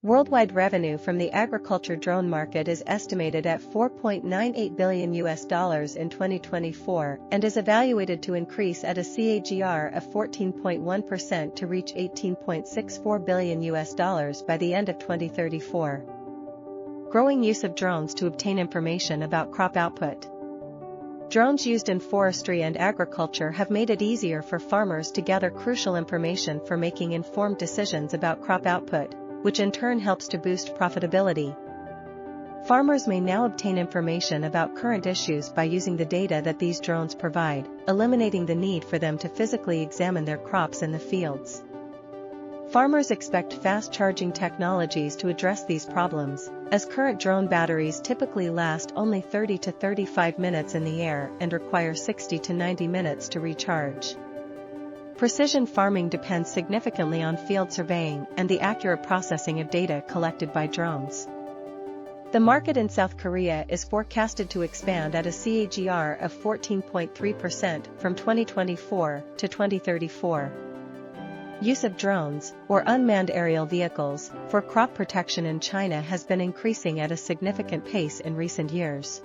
Worldwide revenue from the agriculture drone market is estimated at $4.98 billion in 2024 and is evaluated to increase at a CAGR of 14.1% to reach $18.64 billion by the end of 2034. Growing use of drones to obtain information about crop output. Drones used in forestry and agriculture have made it easier for farmers to gather crucial information for making informed decisions about crop output, which in turn helps to boost profitability. Farmers may now obtain information about current issues by using the data that these drones provide, eliminating the need for them to physically examine their crops in the fields. Farmers expect fast-charging technologies to address these problems, as current drone batteries typically last only 30 to 35 minutes in the air and require 60 to 90 minutes to recharge. Precision farming depends significantly on field surveying and the accurate processing of data collected by drones. The market in South Korea is forecasted to expand at a CAGR of 14.3% from 2024 to 2034. Use of drones, or unmanned aerial vehicles, for crop protection in China has been increasing at a significant pace in recent years.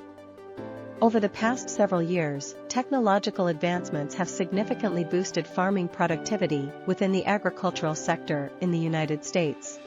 Over the past several years, technological advancements have significantly boosted farming productivity within the agricultural sector in the United States.